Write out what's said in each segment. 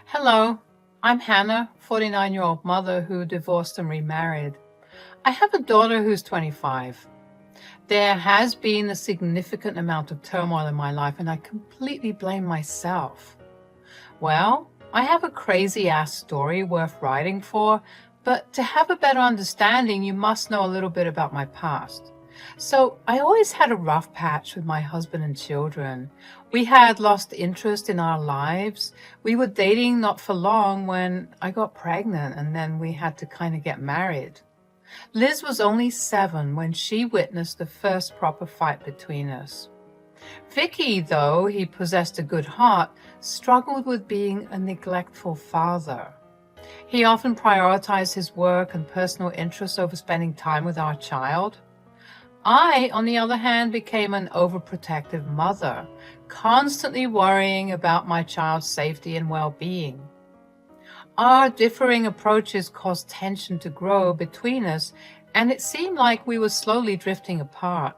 Hello, I'm Hannah, 49-year-old mother who divorced and remarried. I have a daughter who's 25. There has been a significant amount of turmoil in my life, and I completely blame myself. Well, I have a crazy ass story worth writing for, but to have a better understanding, you must know a little bit about my past. So, I always had a rough patch with my husband and children. We had lost interest in our lives. We were dating not for long when I got pregnant, and then we had to kind of get married. Liz was only 7 when she witnessed the first proper fight between us. Vicky, though he possessed a good heart, struggled with being a neglectful father. He often prioritized his work and personal interests over spending time with our child. I, on the other hand, became an overprotective mother, constantly worrying about my child's safety and well-being. Our differing approaches caused tension to grow between us, and it seemed like we were slowly drifting apart.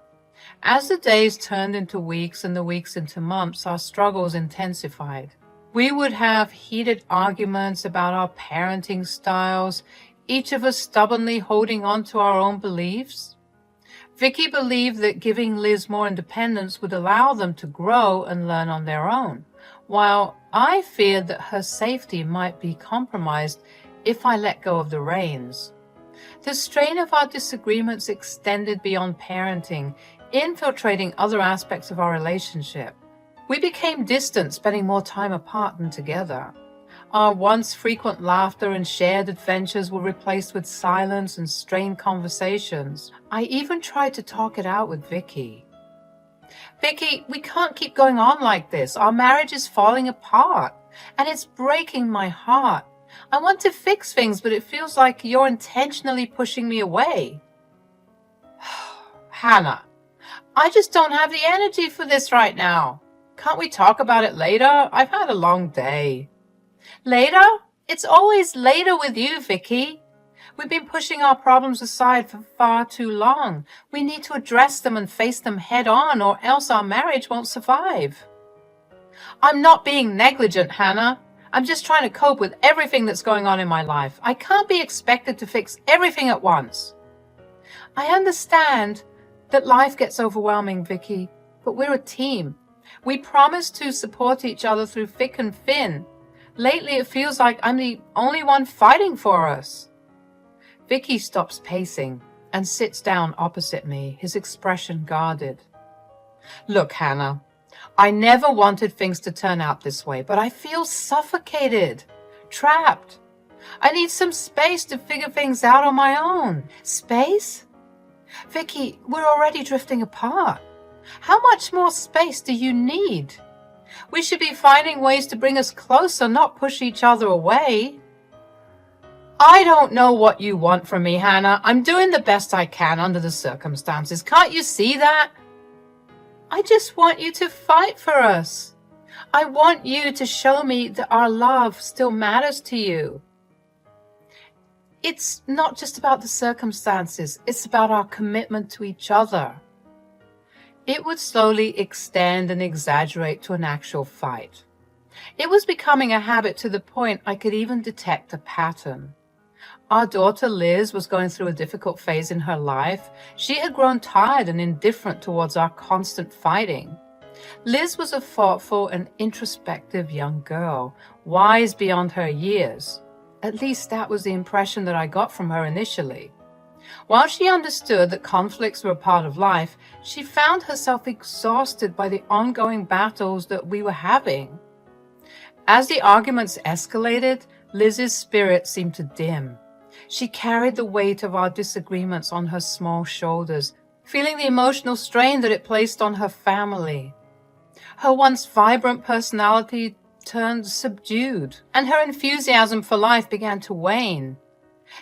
As the days turned into weeks and the weeks into months, our struggles intensified. We would have heated arguments about our parenting styles, each of us stubbornly holding on to our own beliefs. Vicky believed that giving Liz more independence would allow them to grow and learn on their own, while I feared that her safety might be compromised if I let go of the reins. The strain of our disagreements extended beyond parenting, infiltrating other aspects of our relationship. We became distant, spending more time apart than together. Our once frequent laughter and shared adventures were replaced with silence and strained conversations. I even tried to talk it out with Vicky. Vicky, we can't keep going on like this. Our marriage is falling apart, and it's breaking my heart. I want to fix things, but it feels like you're intentionally pushing me away. Hannah, I just don't have the energy for this right now. Can't we talk about it later? I've had a long day. Later? It's always later with you, Vicky. We've been pushing our problems aside for far too long. We need to address them and face them head on, or else our marriage won't survive. I'm not being negligent, Hannah. I'm just trying to cope with everything that's going on in my life. I can't be expected to fix everything at once. I understand that life gets overwhelming, Vicky, but we're a team. We promise to support each other through thick and thin. Lately, it feels like I'm the only one fighting for us. Vicky stops pacing and sits down opposite me, his expression guarded. Look, Hannah, I never wanted things to turn out this way, but I feel suffocated, trapped. I need some space to figure things out on my own. Space? Vicky, we're already drifting apart. How much more space do you need? We should be finding ways to bring us closer, not push each other away. I don't know what you want from me, Hannah. I'm doing the best I can under the circumstances. Can't you see that? I just want you to fight for us. I want you to show me that our love still matters to you. It's not just about the circumstances. It's about our commitment to each other. It would slowly extend and exaggerate to an actual fight. It was becoming a habit to the point I could even detect a pattern. Our daughter Liz was going through a difficult phase in her life. She had grown tired and indifferent towards our constant fighting. Liz was a thoughtful and introspective young girl, wise beyond her years. At least that was the impression that I got from her initially. While she understood that conflicts were a part of life, she found herself exhausted by the ongoing battles that we were having. As the arguments escalated, Liz's spirit seemed to dim. She carried the weight of our disagreements on her small shoulders, feeling the emotional strain that it placed on her family. Her once vibrant personality turned subdued, and her enthusiasm for life began to wane.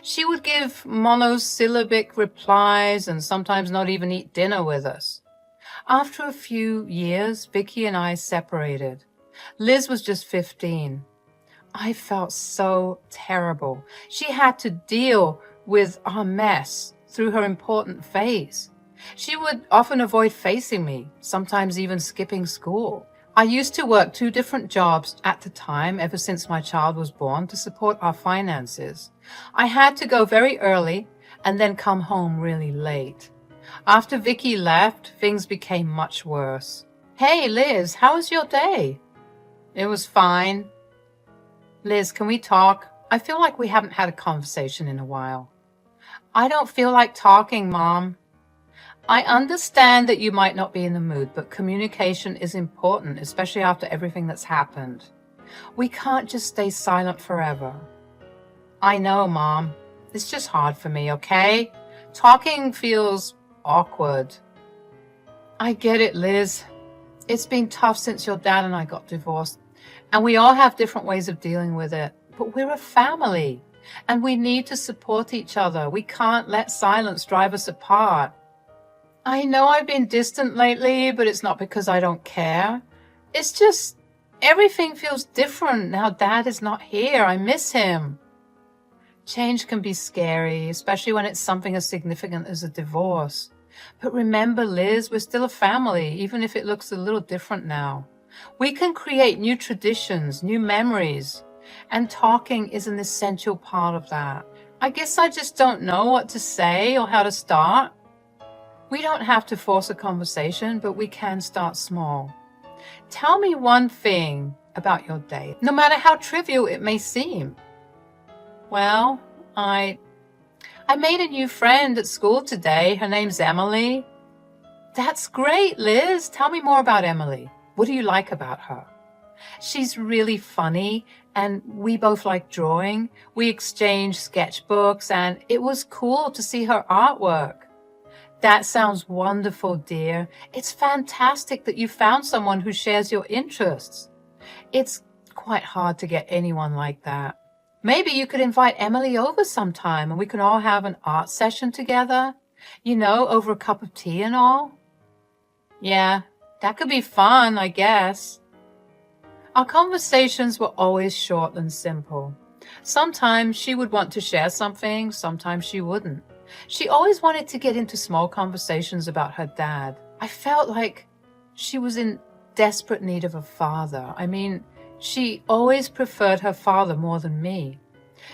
She would give monosyllabic replies and sometimes not even eat dinner with us. After a few years, Vicky and I separated. Liz was just 15. I felt so terrible. She had to deal with our mess through her important phase. She would often avoid facing me, sometimes even skipping school. I used to work 2 different jobs at the time ever since my child was born to support our finances. I had to go very early and then come home really late. After Vicky left, things became much worse. Hey, Liz, how was your day? It was fine. Liz, can we talk? I feel like we haven't had a conversation in a while. I don't feel like talking, Mom. I understand that you might not be in the mood, but communication is important, especially after everything that's happened. We can't just stay silent forever. I know, Mom. It's just hard for me, okay? Talking feels awkward. I get it, Liz. It's been tough since your dad and I got divorced, and we all have different ways of dealing with it. But we're a family, and we need to support each other. We can't let silence drive us apart. I know I've been distant lately, but it's not because I don't care. It's just everything feels different now Dad is not here. I miss him. Change can be scary, especially when it's something as significant as a divorce. But remember, Liz, we're still a family, even if it looks a little different now. We can create new traditions, new memories, and talking is an essential part of that. I guess I just don't know what to say or how to start. We don't have to force a conversation, but we can start small. Tell me one thing about your day, no matter how trivial it may seem. Well, I made a new friend at school today. Her name's Emily. That's great, Liz. Tell me more about Emily. What do you like about her? She's really funny, and we both like drawing. We exchanged sketchbooks, and it was cool to see her artwork. That sounds wonderful, dear. It's fantastic that you found someone who shares your interests. It's quite hard to get anyone like that. Maybe you could invite Emily over sometime and we can all have an art session together, over a cup of tea and all. Yeah, that could be fun, I guess. Our conversations were always short and simple. Sometimes she would want to share something, sometimes she wouldn't. She always wanted to get into small conversations about her dad. I felt like she was in desperate need of a father. She always preferred her father more than me.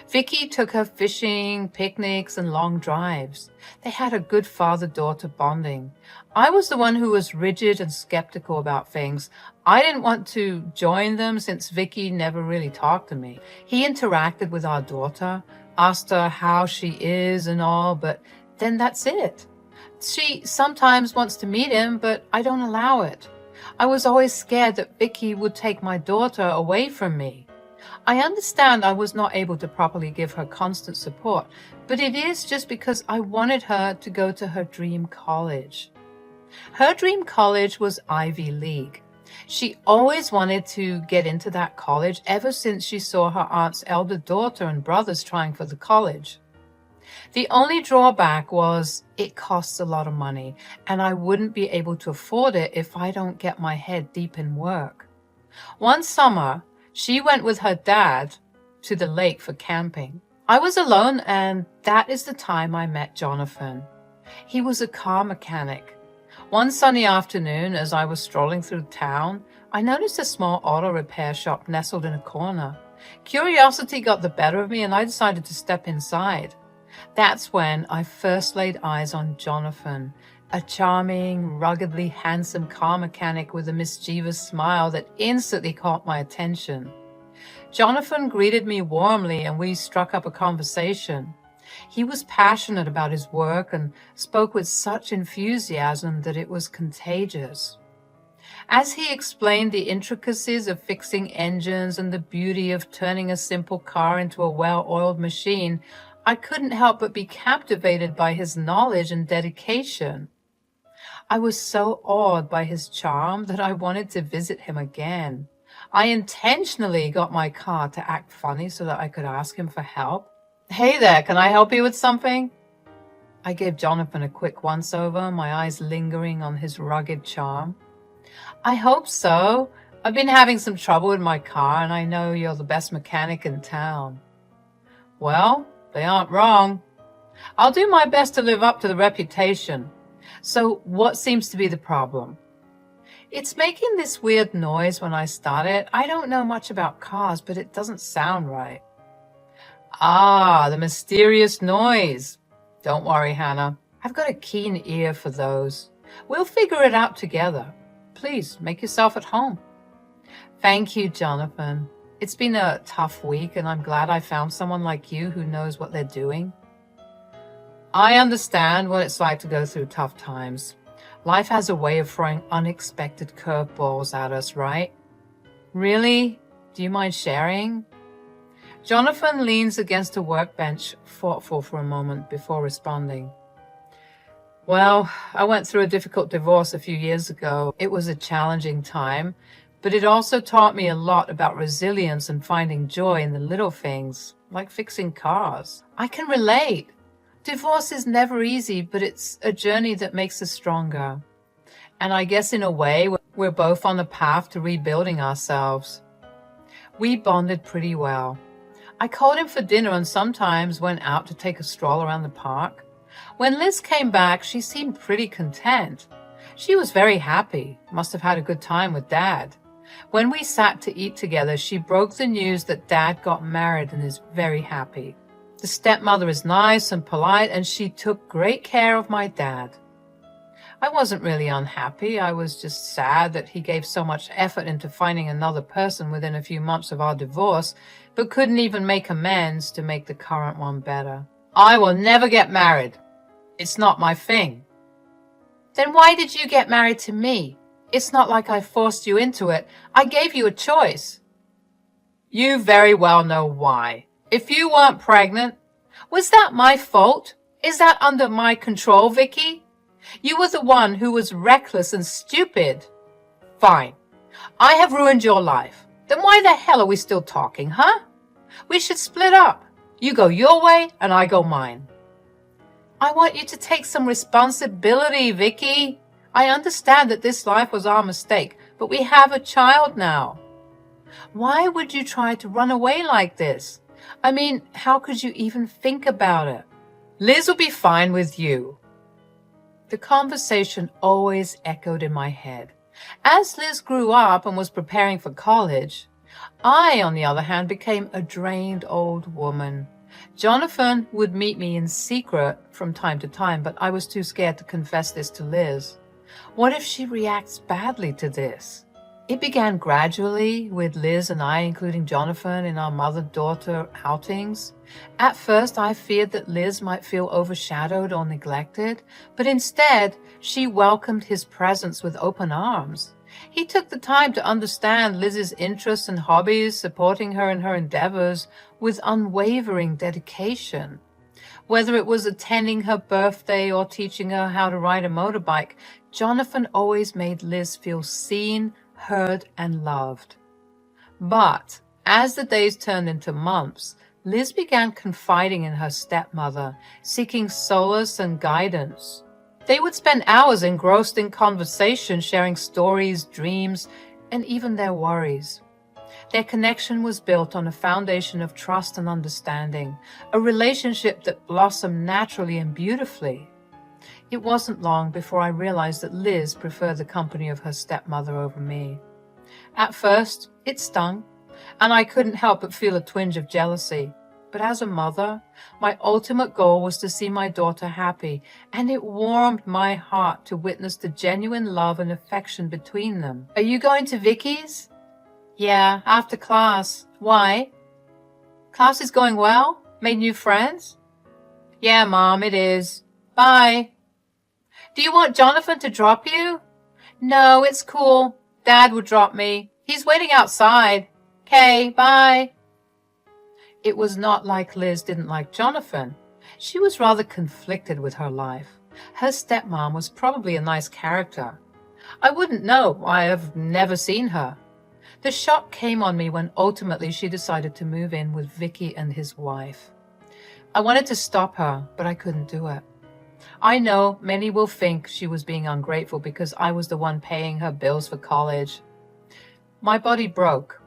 Vicky took her fishing, picnics, and long drives. They had a good father-daughter bonding. I was the one who was rigid and skeptical about things. I didn't want to join them since Vicky never really talked to me. He interacted with our daughter, asked her how she is and all, but then that's it. She sometimes wants to meet him, but I don't allow it. I was always scared that Vicky would take my daughter away from me. I understand I was not able to properly give her constant support, but it is just because I wanted her to go to her dream college. Her dream college was Ivy League. She always wanted to get into that college ever since she saw her aunt's elder daughter and brothers trying for the college. The only drawback was it costs a lot of money, and I wouldn't be able to afford it if I don't get my head deep in work. One summer, she went with her dad to the lake for camping. I was alone, and that is the time I met Jonathan. He was a car mechanic. One sunny afternoon, as I was strolling through town, I noticed a small auto repair shop nestled in a corner. Curiosity got the better of me, and I decided to step inside. That's when I first laid eyes on Jonathan, a charming, ruggedly handsome car mechanic with a mischievous smile that instantly caught my attention. Jonathan greeted me warmly, and we struck up a conversation. He was passionate about his work and spoke with such enthusiasm that it was contagious. As he explained the intricacies of fixing engines and the beauty of turning a simple car into a well-oiled machine, I couldn't help but be captivated by his knowledge and dedication. I was so awed by his charm that I wanted to visit him again. I intentionally got my car to act funny so that I could ask him for help. Hey there, can I help you with something? I gave Jonathan a quick once-over, my eyes lingering on his rugged charm. I hope so. I've been having some trouble with my car, and I know you're the best mechanic in town. Well, they aren't wrong. I'll do my best to live up to the reputation. So what seems to be the problem? It's making this weird noise when I start it. I don't know much about cars, but it doesn't sound right. Ah, the mysterious noise. Don't worry, Hannah. I've got a keen ear for those. We'll figure it out together. Please make yourself at home. Thank you, Jonathan. It's been a tough week, and I'm glad I found someone like you who knows what they're doing. I understand what it's like to go through tough times. Life has a way of throwing unexpected curveballs at us, right? Really? Do you mind sharing? Jonathan leans against a workbench, thoughtful for a moment before responding. Well, I went through a difficult divorce a few years ago. It was a challenging time, but it also taught me a lot about resilience and finding joy in the little things, like fixing cars. I can relate. Divorce is never easy, but it's a journey that makes us stronger. And I guess in a way, we're both on the path to rebuilding ourselves. We bonded pretty well. I called him for dinner and sometimes went out to take a stroll around the park. When Liz came back, she seemed pretty content. She was very happy, must have had a good time with Dad. When we sat to eat together, she broke the news that Dad got married and is very happy. The stepmother is nice and polite, and she took great care of my dad. I wasn't really unhappy. I was just sad that he gave so much effort into finding another person within a few months of our divorce, but couldn't even make amends to make the current one better. I will never get married. It's not my thing. Then why did you get married to me? It's not like I forced you into it. I gave you a choice. You very well know why. If you weren't pregnant, was that my fault? Is that under my control, Vicky? You were the one who was reckless and stupid. Fine. I have ruined your life. Then why the hell are we still talking, huh? We should split up. You go your way and I go mine. I want you to take some responsibility, Vicky. I understand that this life was our mistake, but we have a child now. Why would you try to run away like this? I mean, how could you even think about it? Liz will be fine with you. The conversation always echoed in my head. As Liz grew up and was preparing for college, I, on the other hand, became a drained old woman. Jonathan would meet me in secret from time to time, but I was too scared to confess this to Liz. What if she reacts badly to this? It began gradually with Liz and I including Jonathan in our mother-daughter outings. At first, I feared that Liz might feel overshadowed or neglected, but instead, she welcomed his presence with open arms. He took the time to understand Liz's interests and hobbies, supporting her in her endeavors with unwavering dedication. Whether it was attending her birthday or teaching her how to ride a motorbike, Jonathan always made Liz feel seen, heard, and loved. But as the days turned into months, Liz began confiding in her stepmother, seeking solace and guidance. They would spend hours engrossed in conversation, sharing stories, dreams, and even their worries. Their connection was built on a foundation of trust and understanding, a relationship that blossomed naturally and beautifully. It wasn't long before I realized that Liz preferred the company of her stepmother over me. At first, it stung, and I couldn't help but feel a twinge of jealousy. But as a mother, my ultimate goal was to see my daughter happy, and it warmed my heart to witness the genuine love and affection between them. Are you going to Vicky's? Yeah, after class. Why? Class is going well? Made new friends? Yeah, Mom, it is. Bye. Do you want Jonathan to drop you? No, it's cool. Dad will drop me. He's waiting outside. Okay, bye. It was not like Liz didn't like Jonathan. She was rather conflicted with her life. Her stepmom was probably a nice character. I wouldn't know. I have never seen her. The shock came on me when ultimately she decided to move in with Vicky and his wife. I wanted to stop her, but I couldn't do it. I know many will think she was being ungrateful because I was the one paying her bills for college. My body broke,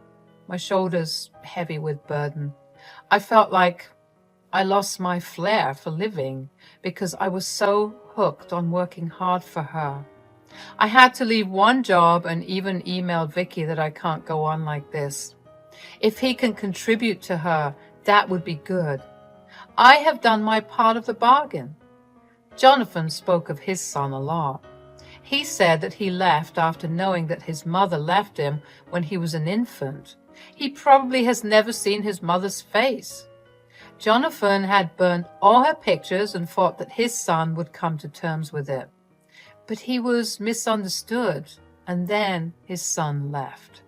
my shoulders heavy with burden. I felt like I lost my flair for living because I was so hooked on working hard for her. I had to leave one job and even emailed Vicky that I can't go on like this. If he can contribute to her, that would be good. I have done my part of the bargain. Jonathan spoke of his son a lot. He said that he left after knowing that his mother left him when he was an infant. He probably has never seen his mother's face. Jonathan had burnt all her pictures and thought that his son would come to terms with it. But he was misunderstood, and then his son left.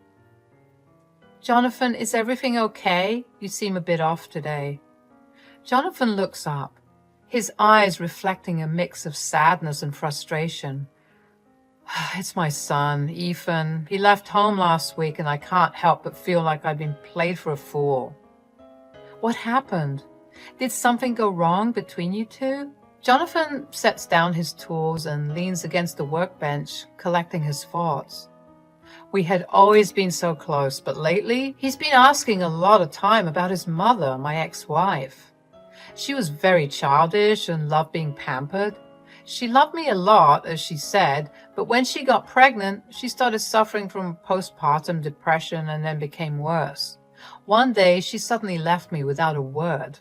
Jonathan, is everything okay? You seem a bit off today. Jonathan looks up, his eyes reflecting a mix of sadness and frustration. It's my son, Ethan. He left home last week and I can't help but feel like I've been played for a fool. What happened? Did something go wrong between you two? Jonathan sets down his tools and leans against the workbench, collecting his thoughts. We had always been so close, but lately he's been asking a lot of time about his mother, my ex-wife. She was very childish and loved being pampered. She loved me a lot, as she said, but when she got pregnant, she started suffering from postpartum depression and then became worse. One day, she suddenly left me without a word.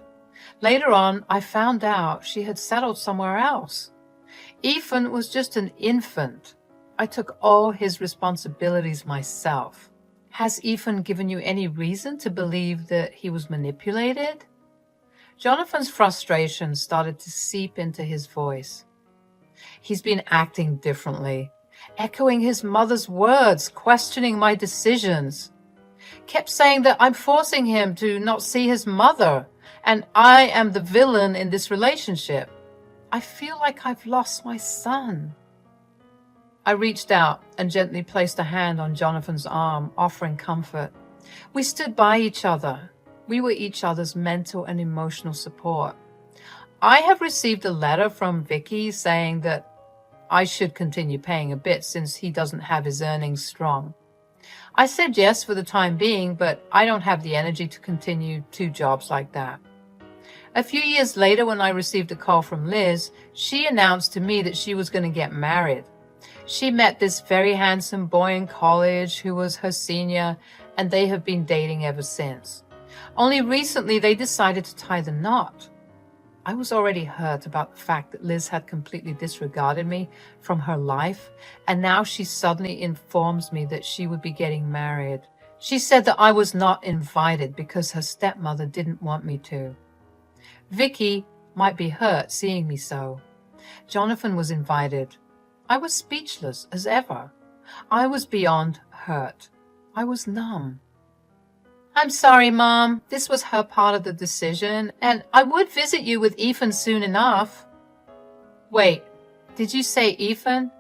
Later on, I found out she had settled somewhere else. Ethan was just an infant. I took all his responsibilities myself. Has Ethan given you any reason to believe that he was manipulated? Jonathan's frustration started to seep into his voice. He's been acting differently, echoing his mother's words, questioning my decisions. Kept saying that I'm forcing him to not see his mother, and I am the villain in this relationship. I feel like I've lost my son. I reached out and gently placed a hand on Jonathan's arm, offering comfort. We stood by each other. We were each other's mental and emotional support. I have received a letter from Vicky saying that I should continue paying a bit since he doesn't have his earnings strong. I said yes for the time being, but I don't have the energy to continue 2 jobs like that. A few years later, when I received a call from Liz, she announced to me that she was going to get married. She met this very handsome boy in college who was her senior, and they have been dating ever since. Only recently they decided to tie the knot. I was already hurt about the fact that Liz had completely disregarded me from her life, and now she suddenly informs me that she would be getting married. She said that I was not invited because her stepmother didn't want me to. Vicky might be hurt seeing me so. Jonathan was invited. I was speechless as ever. I was beyond hurt. I was numb. I'm sorry, Mom. This was her part of the decision, and I would visit you with Ethan soon enough. Wait, did you say Ethan?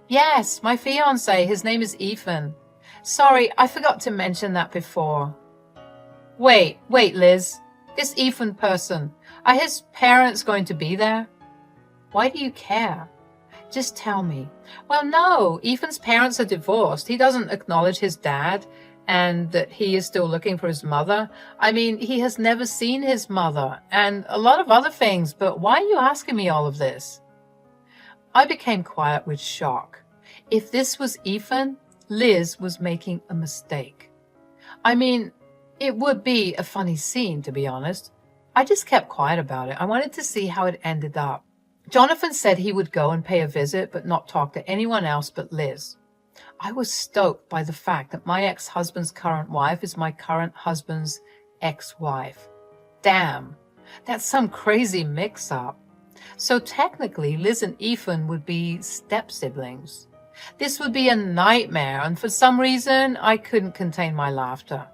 Yes, my fiancé. His name is Ethan. Sorry, I forgot to mention that before. Wait, Liz. This Ethan person, are his parents going to be there? Why do you care? Just tell me. Well, no, Ethan's parents are divorced. He doesn't acknowledge his dad and that he is still looking for his mother. I mean, he has never seen his mother and a lot of other things, but why are you asking me all of this? I became quiet with shock. If this was Ethan, Liz was making a mistake. I mean, it would be a funny scene, to be honest. I just kept quiet about it. I wanted to see how it ended up. Jonathan said he would go and pay a visit, but not talk to anyone else but Liz. I was stoked by the fact that my ex-husband's current wife is my current husband's ex-wife. Damn, that's some crazy mix-up. So technically, Liz and Ethan would be step-siblings. This would be a nightmare, and for some reason, I couldn't contain my laughter.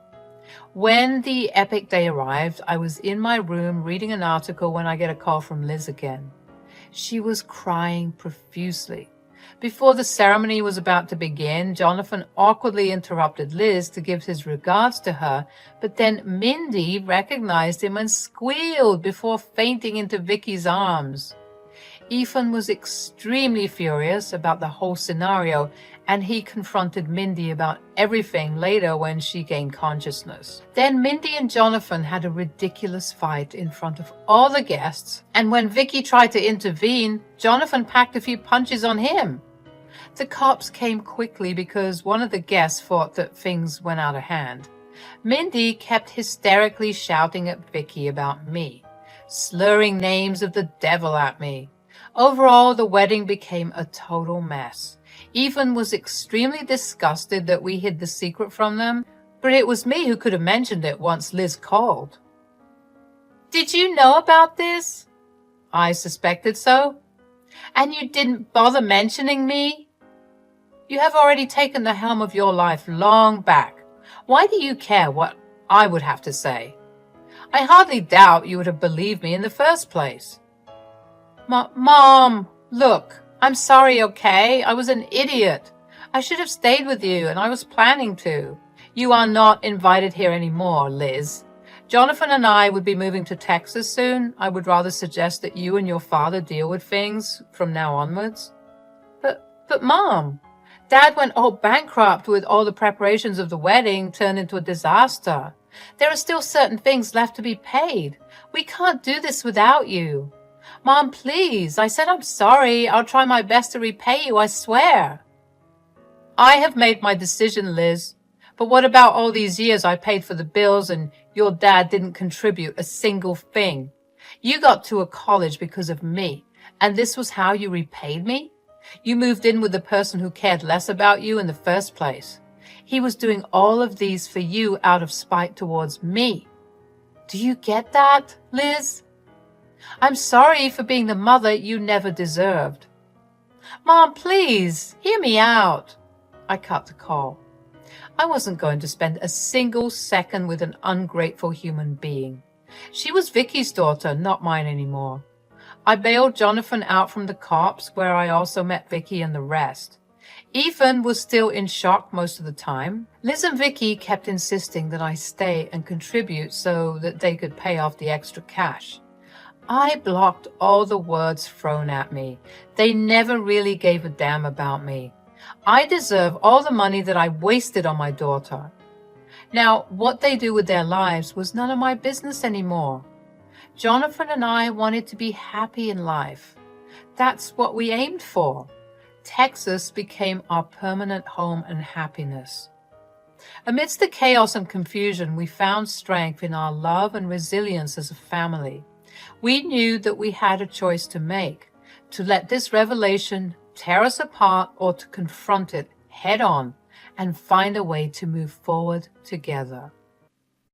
When the epic day arrived, I was in my room reading an article when I get a call from Liz again. She was crying profusely. Before the ceremony was about to begin, Jonathan awkwardly interrupted Liz to give his regards to her, but then Mindy recognized him and squealed before fainting into Vicky's arms. Ethan was extremely furious about the whole scenario, and he confronted Mindy about everything later when she gained consciousness. Then Mindy and Jonathan had a ridiculous fight in front of all the guests, and when Vicky tried to intervene, Jonathan packed a few punches on him. The cops came quickly because one of the guests thought that things went out of hand. Mindy kept hysterically shouting at Vicky about me, slurring names of the devil at me. Overall, the wedding became a total mess. Ethan was extremely disgusted that we hid the secret from them, but it was me who could have mentioned it once Liz called. "Did you know about this?" "I suspected so." "And you didn't bother mentioning me?" "You have already taken the helm of your life long back. Why do you care what I would have to say? I hardly doubt you would have believed me in the first place." Mom, look, I'm sorry, okay? I was an idiot. I should have stayed with you, and I was planning to. You are not invited here anymore, Liz. Jonathan and I would be moving to Texas soon. I would rather suggest that you and your father deal with things from now onwards. But Mom, Dad went all bankrupt with all the preparations of the wedding turned into a disaster. There are still certain things left to be paid. We can't do this without you. Mom, please, I said I'm sorry. I'll try my best to repay you, I swear. I have made my decision, Liz. But what about all these years I paid for the bills and your dad didn't contribute a single thing? You got to a college because of me, and this was how you repaid me? You moved in with the person who cared less about you in the first place. He was doing all of these for you out of spite towards me. Do you get that, Liz? I'm sorry for being the mother you never deserved. Mom, please, hear me out. I cut the call. I wasn't going to spend a single second with an ungrateful human being. She was Vicky's daughter, not mine anymore. I bailed Jonathan out from the cops, where I also met Vicky and the rest. Ethan was still in shock most of the time. Liz and Vicky kept insisting that I stay and contribute so that they could pay off the extra cash. I blocked all the words thrown at me. They never really gave a damn about me. I deserve all the money that I wasted on my daughter. Now, what they do with their lives was none of my business anymore. Jonathan and I wanted to be happy in life. That's what we aimed for. Texas became our permanent home and happiness. Amidst the chaos and confusion, we found strength in our love and resilience as a family. We knew that we had a choice to make, to let this revelation tear us apart or to confront it head on and find a way to move forward together.